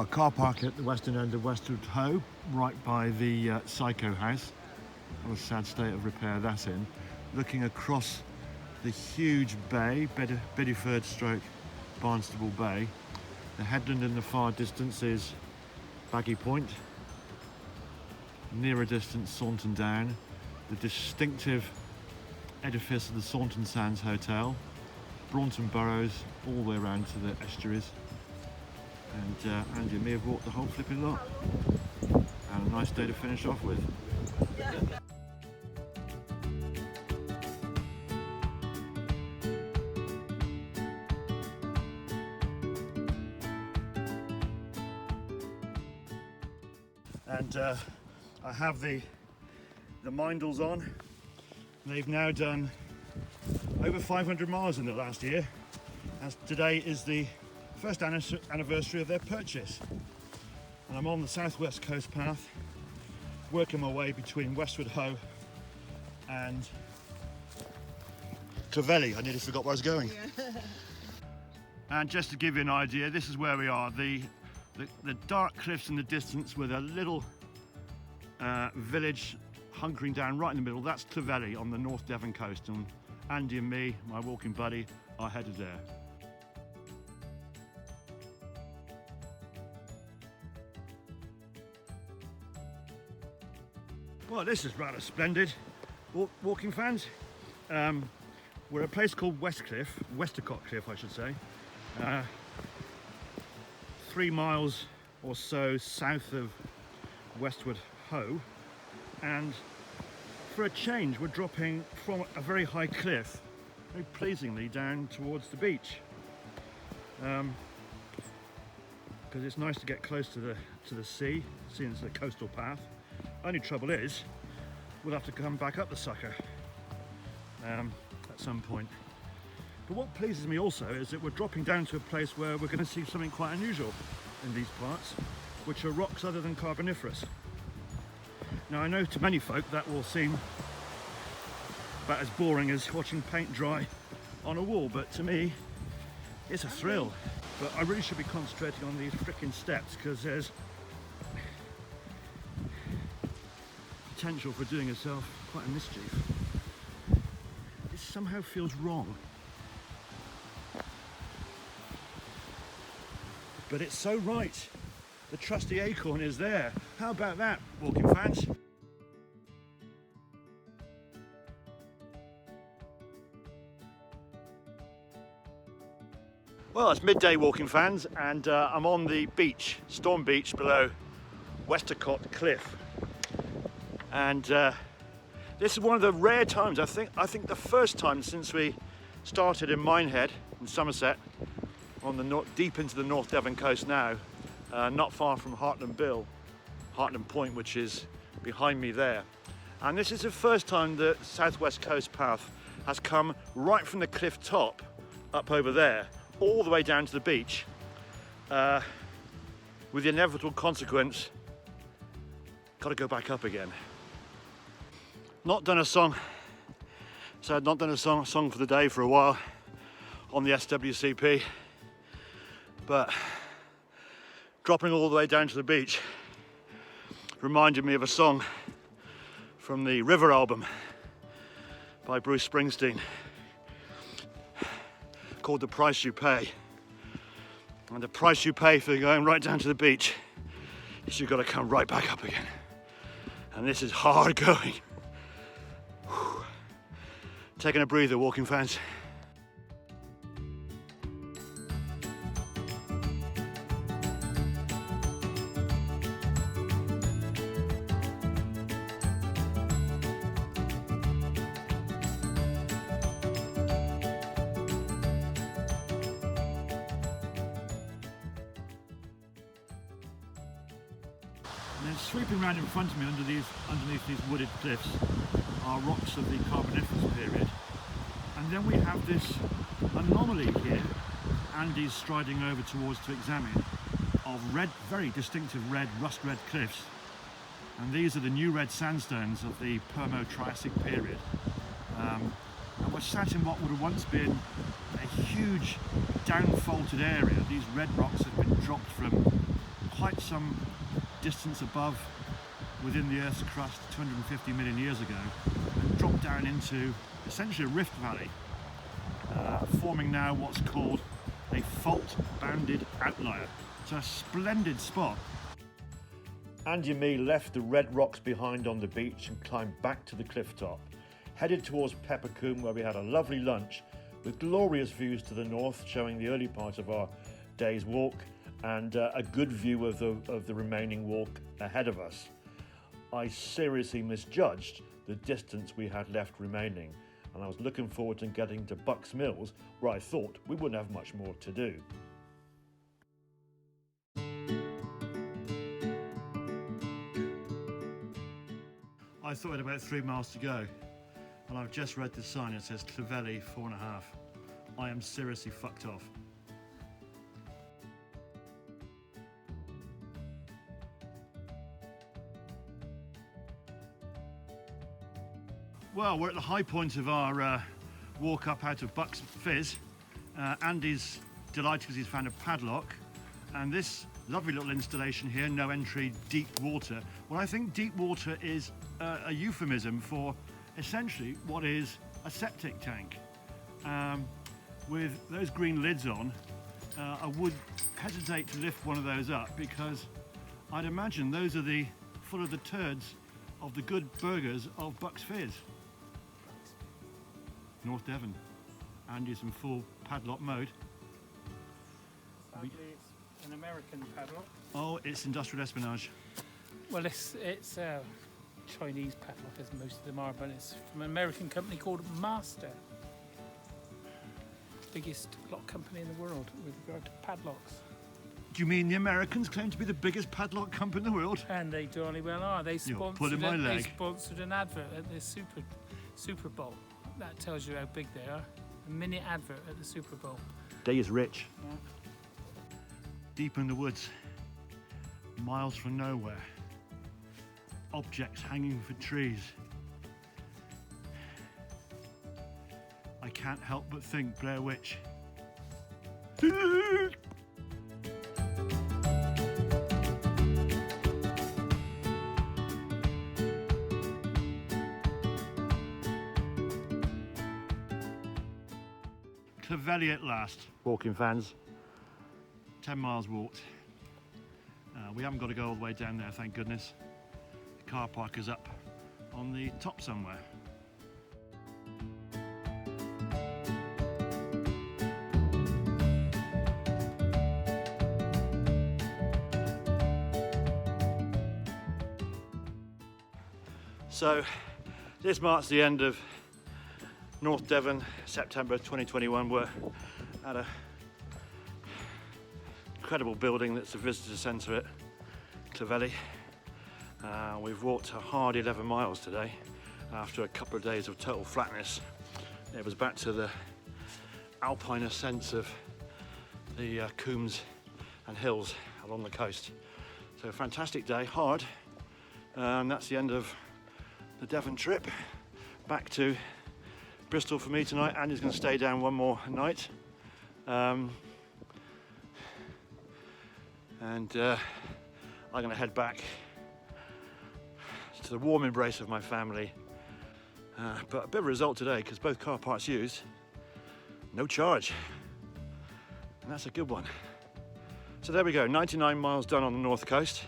our car park at the western end of Westward Ho, right by the Psycho house. What a sad state of repair that's in. Looking across the huge bay, Bideford stroke Barnstable Bay. The headland in the far distance is Baggy Point. Nearer distance, Saunton Down. The distinctive edifice of the Saunton Sands Hotel. Braunton Burrows, all the way around to the estuaries. And Andy and me have walked the whole flipping lot. And a nice day to finish off with. And I have the Meindls on. They've now done over 500 miles in the last year, as today is the first anniversary of their purchase. And I'm on the southwest coast path, working my way between Westward Ho and Clovelly. I nearly forgot where I was going. Yeah. And just to give you an idea, this is where we are. The dark cliffs in the distance with a little village hunkering down right in the middle. That's Clovelly on the North Devon coast, and Andy and me, my walking buddy, are headed there. Well, this is rather splendid, walking fans. We're at a place called Westercott Cliff, I should say. 3 miles or so south of Westward Ho, and for a change we're dropping from a very high cliff very pleasingly down towards the beach, because it's nice to get close to the sea, seeing it's a coastal path. Only trouble is we'll have to come back up the sucker at some point. But what pleases me also is that we're dropping down to a place where we're going to see something quite unusual in these parts, which are rocks other than carboniferous. Now, I know to many folk that will seem about as boring as watching paint dry on a wall, but to me it's a thrill. But I really should be concentrating on these frickin' steps, because there's potential for doing yourself quite a mischief. It somehow feels wrong. But it's so right. The trusty acorn is there. How about that, walking fans? Well, it's midday, walking fans, and I'm on the beach, Storm Beach, below Westercott Cliff. And this is one of the rare times, I think the first time since we started in Minehead in Somerset, on the deep into the North Devon coast now, not far from Hartland Point, which is behind me there. And this is the first time the southwest coast path has come right from the cliff top up over there, all the way down to the beach, with the inevitable consequence, got to go back up again. Not done a song for the day for a while on the SWCP, but dropping all the way down to the beach reminded me of a song from the River album by Bruce Springsteen called The Price You Pay. And the price you pay for going right down to the beach is you've got to come right back up again. And this is hard going. Whew. Taking a breather, walking fans. And then sweeping around in front of me underneath these wooded cliffs are rocks of the Carboniferous period. And then we have this anomaly here, Andy's striding over towards to examine, of red, very distinctive red, rust red cliffs. And these are the new red sandstones of the Permo-Triassic period. and we're sat in what would have once been a huge down-faulted area. These red rocks have been dropped from quite some distance above within the Earth's crust 250 million years ago and dropped down into essentially a rift valley, forming now what's called a fault-bounded outlier. It's a splendid spot. Andy and me left the red rocks behind on the beach and climbed back to the cliff top, headed towards Peppercombe, where we had a lovely lunch with glorious views to the north showing the early part of our day's walk and a good view of the remaining walk ahead of us. I seriously misjudged the distance we had left remaining, and I was looking forward to getting to Bucks Mills, where I thought we wouldn't have much more to do. I thought I had about 3 miles to go, and I've just read the sign. It says Clovelly 4.5. I am seriously fucked off. Well, we're at the high point of our walk up out of Bucks Fizz. Andy's delighted because he's found a padlock, and this lovely little installation here, no entry, deep water. Well, I think deep water is a euphemism for essentially what is a septic tank. With those green lids on, I would hesitate to lift one of those up, because I'd imagine those are full of the turds of the good burgers of Bucks Fizz. North Devon. Andy's in full padlock mode. Sadly, it's an American padlock. Oh, it's industrial espionage. Well, it's Chinese padlock, as most of them are, but it's from an American company called Master. Biggest lock company in the world with regard to padlocks. Do you mean the Americans claim to be the biggest padlock company in the world? And they jolly well are. They You're pulling my leg. They sponsored an advert at the Super Bowl. That tells you how big they are. A minute advert at the Super Bowl. Day is rich. Yeah. Deep in the woods, miles from nowhere, objects hanging from trees. I can't help but think Blair Witch. Clovelly at last. Walking fans. 10 miles walked. We haven't got to go all the way down there, thank goodness. The car park is up on the top somewhere. So this marks the end of North Devon, September 2021. We're at a incredible building that's the visitor centre at Clovelly. We've walked a hard 11 miles today after a couple of days of total flatness. It was back to the alpine ascents of the combes and hills along the coast. So a fantastic day, hard, and that's the end of the Devon trip. Back to Bristol for me tonight. Andy's going to stay down one more night. I'm going to head back to the warm embrace of my family. But a bit of a result today, because both car parks used, no charge. And that's a good one. So there we go, 99 miles done on the north coast.